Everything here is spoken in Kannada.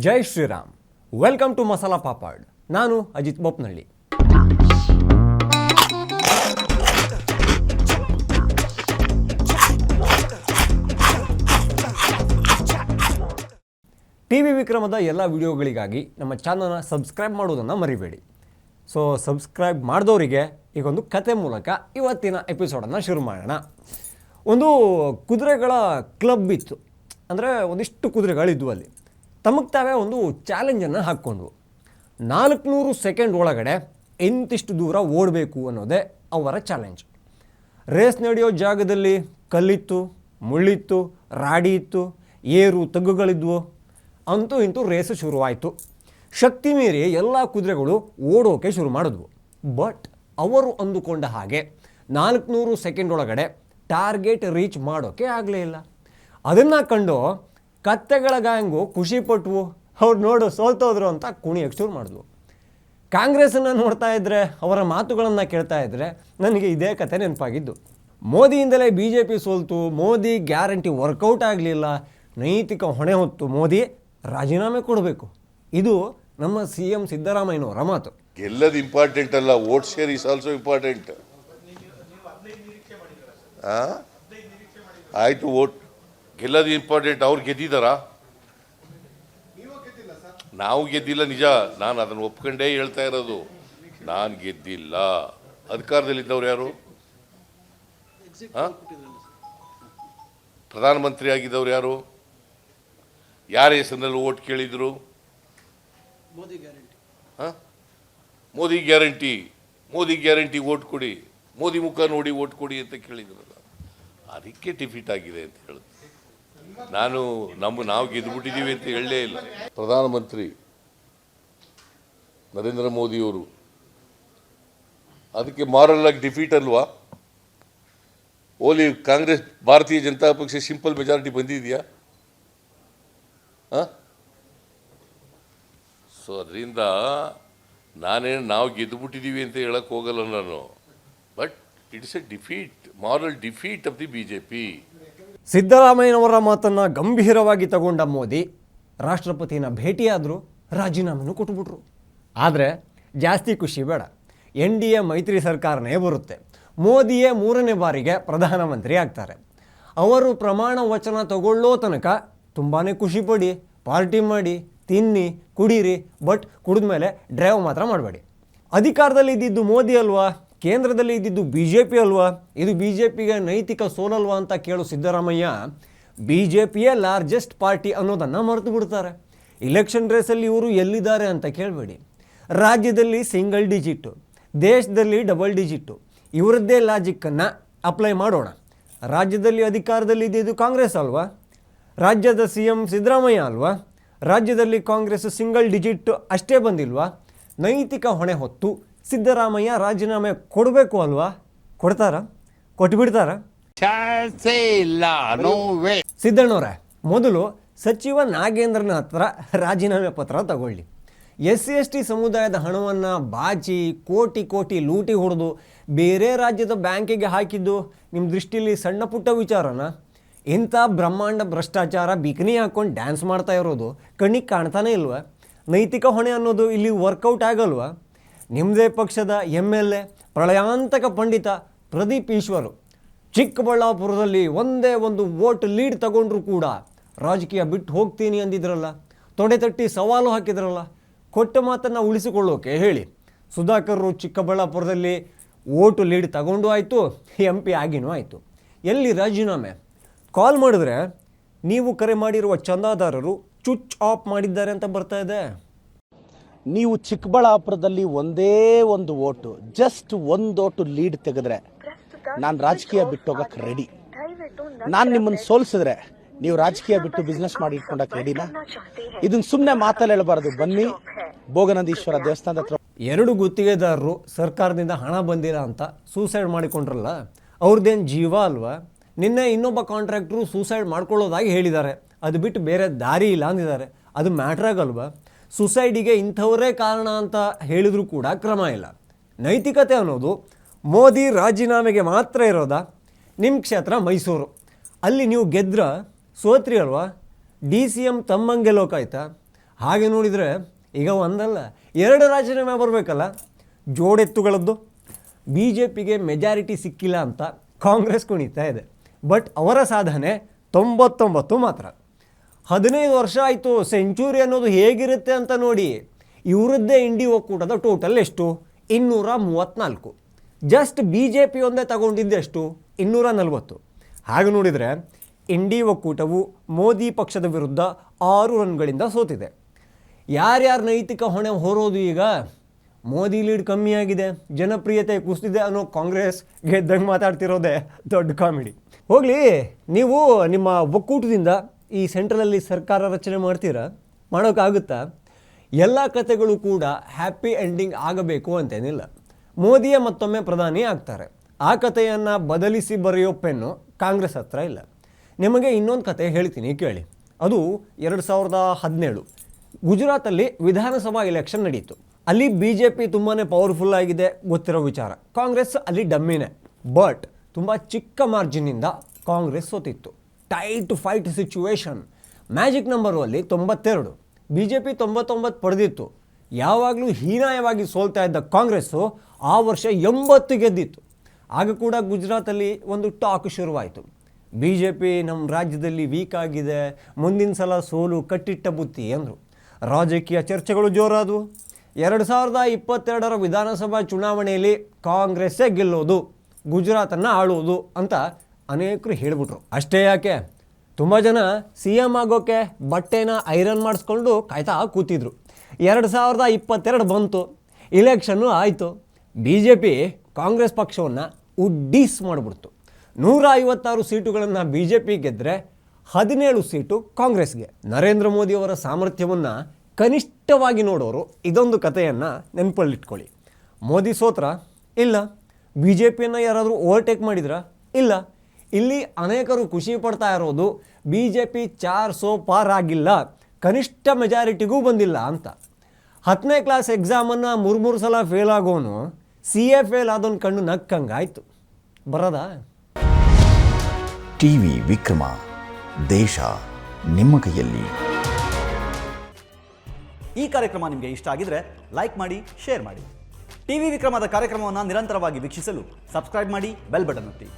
Jai Shriram. Welcome to Masala Papad. ನಾನು ಅಜಿತ್ ಬೋಪ್ನಳ್ಳಿ. ಟಿ ವಿ ವಿಕ್ರಮದ ಎಲ್ಲ ವಿಡಿಯೋಗಳಿಗಾಗಿ ನಮ್ಮ ಚಾನಲ್ನ ಸಬ್ಸ್ಕ್ರೈಬ್ ಮಾಡೋದನ್ನು ಮರಿಬೇಡಿ. ಸೊ ಸಬ್ಸ್ಕ್ರೈಬ್ ಮಾಡಿದವರಿಗೆ ಈಗೊಂದು ಕತೆ ಮೂಲಕ ಇವತ್ತಿನ ಎಪಿಸೋಡನ್ನು ಶುರು ಮಾಡೋಣ. ಒಂದು ಕುದುರೆಗಳ ಕ್ಲಬ್ ಇತ್ತು. ಅಂದರೆ ಒಂದಿಷ್ಟು ಕುದುರೆಗಳಿದ್ವು. ಅಲ್ಲಿ ತಮಗೆ ತಾವೇ ಒಂದು ಚಾಲೆಂಜನ್ನು ಹಾಕ್ಕೊಂಡ್ವು. 400 ಸೆಕೆಂಡ್ ಒಳಗಡೆ ಇಂತಿಷ್ಟು ದೂರ ಓಡಬೇಕು ಅನ್ನೋದೇ ಅವರ ಚಾಲೆಂಜ್. ರೇಸ್ ನಡೆಯೋ ಜಾಗದಲ್ಲಿ ಕಲ್ಲಿತ್ತು, ಮುಳ್ಳಿತ್ತು, ರಾಡಿ ಇತ್ತು, ಏರು ತಗ್ಗುಗಳಿದ್ವು. ಅಂತೂ ಇಂತೂ ರೇಸು ಶುರುವಾಯಿತು. ಶಕ್ತಿ ಮೀರಿ ಎಲ್ಲ ಕುದುರೆಗಳು ಓಡೋಕೆ ಶುರು ಮಾಡಿದ್ವು. ಬಟ್ ಅವರು ಅಂದುಕೊಂಡ ಹಾಗೆ 400 ಸೆಕೆಂಡ್ ಒಳಗಡೆ ಟಾರ್ಗೆಟ್ ರೀಚ್ ಮಾಡೋಕ್ಕೆ ಆಗಲೇ ಇಲ್ಲ. ಅದನ್ನು ಕಂಡು ಕತ್ತೆಗಳ ಗ್ಯಾಂಗು ಖುಷಿಪಟ್ವು. ಅವ್ರು ನೋಡು ಸೋಲ್ತೋದ್ರು ಅಂತ ಕುಣಿಯೋಕ್ಕೆ ಶುರು ಮಾಡಿದ್ವು. ಕಾಂಗ್ರೆಸ್ಸನ್ನು ನೋಡ್ತಾ ಇದ್ದರೆ, ಅವರ ಮಾತುಗಳನ್ನು ಕೇಳ್ತಾ ಇದ್ದರೆ ನನಗೆ ಇದೇ ಕತೆ ನೆನಪಾಗಿದ್ದು. ಮೋದಿಯಿಂದಲೇ BJP ಸೋಲ್ತು, ಮೋದಿ ಗ್ಯಾರಂಟಿ ವರ್ಕೌಟ್ ಆಗಲಿಲ್ಲ, ನೈತಿಕ ಹೊಣೆ ಹೊತ್ತು ಮೋದಿ ರಾಜೀನಾಮೆ ಕೊಡಬೇಕು. ಇದು ನಮ್ಮ CM ಸಿದ್ದರಾಮಯ್ಯನವರ ಮಾತು. ಗೆಲ್ಲದು ಇಂಪಾರ್ಟೆಂಟ್ ಅಲ್ಲ, vote share is also important. ಆಯಿತು, ವೋಟ್ ಗೆಲ್ಲದು ಇಂಪಾರ್ಟೆಂಟ್. ಅವ್ರು ಗೆದ್ದಿದ್ದಾರಾ? ನಾವು ಗೆದ್ದಿಲ್ಲ, ನಿಜ. ನಾನು ಅದನ್ನು ಒಪ್ಕೊಂಡೇ ಹೇಳ್ತಾ ಇರೋದು. ನಾನು ಗೆದ್ದಿಲ್ಲ. ಅಧಿಕಾರದಲ್ಲಿದ್ದವ್ರು ಯಾರು? ಪ್ರಧಾನಮಂತ್ರಿ ಆಗಿದ್ದವ್ರು ಯಾರು? ಯಾರ ಹೆಸರಿನಲ್ಲಿ ಓಟ್ ಕೇಳಿದ್ರು? ಮೋದಿ ಗ್ಯಾರಂಟಿ ಓಟ್ ಕೊಡಿ, ಮೋದಿ ಮುಖ ನೋಡಿ ಓಟ್ ಕೊಡಿ ಅಂತ ಕೇಳಿದ್ರಲ್ಲ. ಅದಕ್ಕೆ ಡಿಫೀಟ್ ಆಗಿದೆ ಅಂತ ಹೇಳಿದ್ರು. ನಾವು ಗೆದ್ದುಬಿಟ್ಟಿದ್ದೀವಿ ಅಂತ ಹೇಳಲೇ ಇಲ್ಲ. ಪ್ರಧಾನಮಂತ್ರಿ ನರೇಂದ್ರ ಮೋದಿಯವರು ಅದಕ್ಕೆ ಮಾರಲ್ ಆಗಿ ಡಿಫೀಟ್ ಅಲ್ವಾ? ಓಲಿ ಕಾಂಗ್ರೆಸ್, ಭಾರತೀಯ ಜನತಾ ಪಕ್ಷ ಸಿಂಪಲ್ ಮೆಜಾರಿಟಿ ಬಂದಿದೆಯಾ? ಸೊ ಅದರಿಂದ ನಾವು ಗೆದ್ದುಬಿಟ್ಟಿದ್ದೀವಿ ಅಂತ ಹೇಳಕ್ಕೆ ಹೋಗಲ್ಲ ನಾನು. But it's A defeat, moral defeat of the BJP. ಸಿದ್ದರಾಮಯ್ಯನವರ ಮಾತನ್ನು ಗಂಭೀರವಾಗಿ ತಗೊಂಡ ಮೋದಿ ರಾಷ್ಟ್ರಪತಿನ ಭೇಟಿಯಾದರು, ರಾಜೀನಾಮೆನೂ ಕೊಟ್ಬಿಟ್ರು. ಆದರೆ ಜಾಸ್ತಿ ಖುಷಿ ಬೇಡ. NDA ಮೈತ್ರಿ ಸರ್ಕಾರನೇ ಬರುತ್ತೆ. ಮೋದಿಯೇ 3ನೇ ಬಾರಿಗೆ ಪ್ರಧಾನಮಂತ್ರಿ ಆಗ್ತಾರೆ. ಅವರು ಪ್ರಮಾಣ ವಚನ ತಗೊಳ್ಳೋ ತನಕ ತುಂಬಾ ಖುಷಿಪಡಿ, ಪಾರ್ಟಿ ಮಾಡಿ, ತಿನ್ನಿ, ಕುಡೀರಿ. ಬಟ್ ಕುಡಿದ ಮೇಲೆ ಡ್ರೈವ್ ಮಾತ್ರ ಮಾಡಬೇಡಿ. ಅಧಿಕಾರದಲ್ಲಿ ಇದ್ದಿದ್ದು ಮೋದಿ ಅಲ್ವಾ? ಕೇಂದ್ರದಲ್ಲಿ ಇದ್ದಿದ್ದು BJP ಅಲ್ವಾ? ಇದು BJPಗೆ ನೈತಿಕ ಸೋಲಲ್ವಾ ಅಂತ ಕೇಳು ಸಿದ್ದರಾಮಯ್ಯ BJPಯೇ ಲಾರ್ಜೆಸ್ಟ್ ಪಾರ್ಟಿ ಅನ್ನೋದನ್ನು ಮರೆತು ಬಿಡ್ತಾರೆ. ಇಲೆಕ್ಷನ್ ರೇಸಲ್ಲಿ ಇವರು ಎಲ್ಲಿದ್ದಾರೆ ಅಂತ ಕೇಳಬೇಡಿ. ರಾಜ್ಯದಲ್ಲಿ ಸಿಂಗಲ್ ಡಿಜಿಟ್ಟು, ದೇಶದಲ್ಲಿ ಡಬಲ್ ಡಿಜಿಟ್ಟು. ಇವರದ್ದೇ ಲಾಜಿಕ್ಕನ್ನು ಅಪ್ಲೈ ಮಾಡೋಣ. ರಾಜ್ಯದಲ್ಲಿ ಅಧಿಕಾರದಲ್ಲಿ ಇದ್ದಿದ್ದು ಕಾಂಗ್ರೆಸ್ ಅಲ್ವಾ? ರಾಜ್ಯದ CM ಸಿದ್ದರಾಮಯ್ಯ ಅಲ್ವಾ? ರಾಜ್ಯದಲ್ಲಿ ಕಾಂಗ್ರೆಸ್ ಸಿಂಗಲ್ ಡಿಜಿಟ್ ಅಷ್ಟೇ ಬಂದಿಲ್ವಾ? ನೈತಿಕ ಹೊಣೆ ಹೊತ್ತು ಸಿದ್ದರಾಮಯ್ಯ ರಾಜೀನಾಮೆ ಕೊಡಬೇಕು ಅಲ್ವಾ? ಕೊಡ್ತಾರ? ಕೊಟ್ಬಿಡ್ತಾರ? ಸಿದ್ದಣ್ಣವ್ರೆ, ಮೊದಲು ಸಚಿವ ನಾಗೇಂದ್ರನ ಹತ್ರ ರಾಜೀನಾಮೆ ಪತ್ರ ತಗೊಳ್ಳಿ. SC/ST ಸಮುದಾಯದ ಹಣವನ್ನು ಬಾಚಿ ಕೋಟಿ ಲೂಟಿ ಹೊಡೆದು ಬೇರೆ ರಾಜ್ಯದ ಬ್ಯಾಂಕಿಗೆ ಹಾಕಿದ್ದು ನಿಮ್ಮ ದೃಷ್ಟಿಯಲ್ಲಿ ಸಣ್ಣ ಪುಟ್ಟ ವಿಚಾರನ? ಇಂಥ ಬ್ರಹ್ಮಾಂಡ ಭ್ರಷ್ಟಾಚಾರ ಬಿಕಿನಿ ಹಾಕ್ಕೊಂಡು ಡ್ಯಾನ್ಸ್ ಮಾಡ್ತಾ ಇರೋದು ಕಣ್ಣಿಗೆ ಕಾಣ್ತಾನೆ ಇಲ್ವ? ನೈತಿಕ ಹೊಣೆ ಅನ್ನೋದು ಇಲ್ಲಿ ವರ್ಕೌಟ್ ಆಗಲ್ವಾ? ನಿಮ್ಮದೇ ಪಕ್ಷದ MLA ಪ್ರಳಯಾಂತಕ ಪಂಡಿತ ಪ್ರದೀಪ್ ಈಶ್ವರು ಚಿಕ್ಕಬಳ್ಳಾಪುರದಲ್ಲಿ ಒಂದೇ ಒಂದು ವೋಟ್ ಲೀಡ್ ತಗೊಂಡ್ರು ಕೂಡ ರಾಜಕೀಯ ಬಿಟ್ಟು ಹೋಗ್ತೀನಿ ಅಂದಿದ್ರಲ್ಲ, ತೊಡೆ ತಟ್ಟಿ ಸವಾಲು ಹಾಕಿದ್ರಲ್ಲ. ಕೊಟ್ಟ ಮಾತನ್ನು ಉಳಿಸಿಕೊಳ್ಳೋಕೆ ಹೇಳಿ. ಸುಧಾಕರ್ ಚಿಕ್ಕಬಳ್ಳಾಪುರದಲ್ಲಿ ವೋಟು ಲೀಡ್ ತಗೊಂಡು ಆಯಿತು, MP ಆಗಿನೂ ಆಯಿತು. ಎಲ್ಲಿ ರಾಜೀನಾಮೆ? ಕಾಲ್ ಮಾಡಿದ್ರೆ ನೀವು ಕರೆ ಮಾಡಿರುವ ಚಂದಾದಾರರು ಸ್ವಿಚ್ ಆಫ್ ಮಾಡಿದ್ದಾರೆ ಅಂತ ಬರ್ತಾ ಇದೆ. ನೀವು ಚಿಕ್ಕಬಳ್ಳಾಪುರದಲ್ಲಿ ಒಂದೇ ಒಂದು ವೋಟು, ಜಸ್ಟ್ ಒಂದು ವೋಟು ಲೀಡ್ ತೆಗೆದ್ರೆ ನಾನು ರಾಜಕೀಯ ಬಿಟ್ಟೋಗಕ್ಕೆ ರೆಡಿ. ನಾನು ನಿಮ್ಮನ್ನು ಸೋಲಿಸಿದ್ರೆ ನೀವು ರಾಜಕೀಯ ಬಿಟ್ಟು ಬಿಸ್ನೆಸ್ ಮಾಡಿ ಇಟ್ಕೊಂಡಕ್ಕೆ ರೆಡಿನಾ? ಇದನ್ನ ಸುಮ್ಮನೆ ಮಾತಲ್ಲಿ ಹೇಳಬಾರ್ದು. ಬನ್ನಿ ಭೋಗನಂದೀಶ್ವರ ದೇವಸ್ಥಾನದ ಹತ್ರ 2 ಗುತ್ತಿಗೆದಾರರು ಸರ್ಕಾರದಿಂದ ಹಣ ಬಂದಿಲ್ಲ ಅಂತ ಸೂಸೈಡ್ ಮಾಡಿಕೊಂಡ್ರಲ್ಲ, ಅವ್ರದ್ದೇನು ಜೀವ ಅಲ್ವಾ? ನಿನ್ನೆ ಇನ್ನೊಬ್ಬ ಕಾಂಟ್ರಾಕ್ಟ್ರು ಸೂಸೈಡ್ ಮಾಡ್ಕೊಳ್ಳೋದಾಗಿ ಹೇಳಿದ್ದಾರೆ. ಅದು ಬಿಟ್ಟು ಬೇರೆ ದಾರಿ ಇಲ್ಲ ಅಂದಿದ್ದಾರೆ. ಅದು ಮ್ಯಾಟ್ರ್ ಆಗಲ್ವಾ? ಸುಸೈಡಿಗೆ ಇಂಥವರೇ ಕಾರಣ ಅಂತ ಹೇಳಿದರೂ ಕೂಡ ಕ್ರಮ ಇಲ್ಲ. ನೈತಿಕತೆ ಅನ್ನೋದು ಮೋದಿ ರಾಜೀನಾಮೆಗೆ ಮಾತ್ರ ಇರೋದಾ? ನಿಮ್ಮ ಕ್ಷೇತ್ರ ಮೈಸೂರು, ಅಲ್ಲಿ ನೀವು ಗೆದ್ರ ಸೋತ್ರಿ ಅಲ್ವಾ? DCM ತಮ್ಮಂಗೆ ಲೋಕಾಯ್ತಾ? ಹಾಗೆ ನೋಡಿದರೆ ಈಗ ಒಂದಲ್ಲ 2 ರಾಜೀನಾಮೆ ಬರಬೇಕಲ್ಲ. ಜೋಡೆತ್ತುಗಳದ್ದು. ಬಿ ಜೆ ಪಿಗೆ ಮೆಜಾರಿಟಿ ಸಿಕ್ಕಿಲ್ಲ ಅಂತ ಕಾಂಗ್ರೆಸ್ ಕುಣಿತಾ ಇದೆ. ಬಟ್ ಅವರ ಸಾಧನೆ 99 ಮಾತ್ರ. 15 ವರ್ಷ ಆಯಿತು. ಸೆಂಚುರಿ ಅನ್ನೋದು ಹೇಗಿರುತ್ತೆ ಅಂತ ನೋಡಿ. ಇವರದ್ದೇ ಇಂಡಿ ಒಕ್ಕೂಟದ ಟೋಟಲ್ ಎಷ್ಟು? 234. ಜಸ್ಟ್ ಬಿ ಜೆ ಪಿ ಒಂದೇ ತಗೊಂಡಿದ್ದೆಷ್ಟು? 240. ಹಾಗೆ ನೋಡಿದರೆ ಇಂಡಿ ಒಕ್ಕೂಟವು ಮೋದಿ ಪಕ್ಷದ ವಿರುದ್ಧ 6 ರನ್ಗಳಿಂದ ಸೋತಿದೆ. ಯಾರ್ಯಾರು ನೈತಿಕ ಹೊಣೆ ಹೊರೋದು ಈಗ? ಮೋದಿ ಲೀಡ್ ಕಮ್ಮಿಯಾಗಿದೆ, ಜನಪ್ರಿಯತೆ ಕುಸಿದಿದೆ ಅನ್ನೋ ಕಾಂಗ್ರೆಸ್ ಗೆದ್ದಂಗೆ ಮಾತಾಡ್ತಿರೋದೇ ದೊಡ್ಡ ಕಾಮಿಡಿ. ಹೋಗಲಿ, ನೀವು ನಿಮ್ಮ ಒಕ್ಕೂಟದಿಂದ ಈ ಸೆಂಟ್ರಲಲ್ಲಿ ಸರ್ಕಾರ ರಚನೆ ಮಾಡ್ತೀರಾ? ಮಾಡೋಕ್ಕಾಗುತ್ತಾ? ಎಲ್ಲ ಕತೆಗಳು ಕೂಡ ಹ್ಯಾಪಿ ಎಂಡಿಂಗ್ ಆಗಬೇಕು ಅಂತೇನಿಲ್ಲ. ಮೋದಿಯೇ ಮತ್ತೊಮ್ಮೆ ಪ್ರಧಾನಿ ಆಗ್ತಾರೆ. ಆ ಕಥೆಯನ್ನು ಬದಲಿಸಿ ಬರೆಯೋ ಪೆನ್ನು ಕಾಂಗ್ರೆಸ್ ಹತ್ರ ಇಲ್ಲ. ನಿಮಗೆ ಇನ್ನೊಂದು ಕತೆ ಹೇಳ್ತೀನಿ ಕೇಳಿ. ಅದು 2017 ಗುಜರಾತಲ್ಲಿ ವಿಧಾನಸಭಾ ಎಲೆಕ್ಷನ್ ನಡೀತು. ಅಲ್ಲಿ ಬಿ ಜೆ ಪಿ ತುಂಬಾ ಪವರ್ಫುಲ್ ಆಗಿದೆ, ಗೊತ್ತಿರೋ ವಿಚಾರ. ಕಾಂಗ್ರೆಸ್ ಅಲ್ಲಿ ಡಮ್ಮಿನೇ. ಬಟ್ ತುಂಬ ಚಿಕ್ಕ ಮಾರ್ಜಿನಿಂದ ಕಾಂಗ್ರೆಸ್ ಸೋತಿತ್ತು. Tight fight situation. Magic number ಅಲ್ಲಿ 92, ಬಿ ಜೆ ಪಿ 99 ಪಡೆದಿತ್ತು. ಯಾವಾಗಲೂ ಹೀನಾಯವಾಗಿ ಸೋಲ್ತಾ ಇದ್ದ ಕಾಂಗ್ರೆಸ್ಸು ಆ ವರ್ಷ 80 ಗೆದ್ದಿತ್ತು. ಆಗ ಕೂಡ ಗುಜರಾತಲ್ಲಿ ಒಂದು ಟಾಕ್ ಶುರುವಾಯಿತು. ಬಿ ಜೆ ಪಿ ನಮ್ಮ ರಾಜ್ಯದಲ್ಲಿ ವೀಕ್ ಆಗಿದೆ, ಮುಂದಿನ ಸಲ ಸೋಲು ಕಟ್ಟಿಟ್ಟ ಬುತ್ತಿ ಅಂದರು. ರಾಜಕೀಯ ಚರ್ಚೆಗಳು ಜೋರಾದವು. 2022 ವಿಧಾನಸಭಾ ಚುನಾವಣೆಯಲ್ಲಿ ಕಾಂಗ್ರೆಸ್ಸೇ ಗೆಲ್ಲೋದು, ಗುಜರಾತನ್ನು ಆಳೋದು ಅಂತ ಅನೇಕರು ಹೇಳಿಬಿಟ್ರು. ಅಷ್ಟೇ ಯಾಕೆ, ತುಂಬ ಜನ ಸಿ ಎಮ್ ಆಗೋಕ್ಕೆ ಬಟ್ಟೆನ ಐರನ್ ಮಾಡಿಸ್ಕೊಂಡು ಕಾಯ್ತಾ ಕೂತಿದ್ರು. 2022 ಬಂತು, ಇಲೆಕ್ಷನ್ನು ಆಯಿತು. ಬಿ ಜೆ ಪಿ ಕಾಂಗ್ರೆಸ್ ಪಕ್ಷವನ್ನು ಉಡ್ಡೀಸ್ ಮಾಡಿಬಿಡ್ತು. 156 ಸೀಟುಗಳನ್ನು ಬಿ ಜೆ ಪಿ ಗೆದ್ದರೆ 17 ಸೀಟು ಕಾಂಗ್ರೆಸ್ಗೆ. ನರೇಂದ್ರ ಮೋದಿಯವರ ಸಾಮರ್ಥ್ಯವನ್ನು ಕನಿಷ್ಠವಾಗಿ ನೋಡೋರು ಇದೊಂದು ಕಥೆಯನ್ನು ನೆನಪಲ್ಲಿಟ್ಕೊಳ್ಳಿ. ಮೋದಿ ಸೋತ್ರ? ಇಲ್ಲ. ಬಿ ಜೆ ಪಿಯನ್ನು ಯಾರಾದರೂ ಓವರ್ಟೇಕ್ ಮಾಡಿದ್ರಾ? ಇಲ್ಲ. ಇಲ್ಲಿ ಅನೇಕರು ಖುಷಿ ಪಡ್ತಾ ಇರೋದು ಬಿ ಜೆ ಪಿ 400 ಪಾರ್ ಆಗಿಲ್ಲ, ಕನಿಷ್ಠ ಮೆಜಾರಿಟಿಗೂ ಬಂದಿಲ್ಲ ಅಂತ. 10ನೇ ಕ್ಲಾಸ್ ಎಕ್ಸಾಮನ್ನು 3 ಸಲ ಫೇಲ್ ಆಗೋನು CA ಫೇಲ್ ಆದೊಂದು ಕಣ್ಣು ನಕ್ಕಂಗಾಯ್ತು. ಬರೋದಾ? ಟಿವಿ ವಿಕ್ರಮ, ದೇಶ ನಿಮ್ಮ ಕೈಯಲ್ಲಿ. ಈ ಕಾರ್ಯಕ್ರಮ ನಿಮಗೆ ಇಷ್ಟ ಆಗಿದ್ರೆ ಲೈಕ್ ಮಾಡಿ, ಶೇರ್ ಮಾಡಿ. ಟಿವಿ ವಿಕ್ರಮದ ಕಾರ್ಯಕ್ರಮವನ್ನು ನಿರಂತರವಾಗಿ ವೀಕ್ಷಿಸಲು ಸಬ್ಸ್ಕ್ರೈಬ್ ಮಾಡಿ, ಬೆಲ್ ಬಟನ್ ಒತ್ತಿ.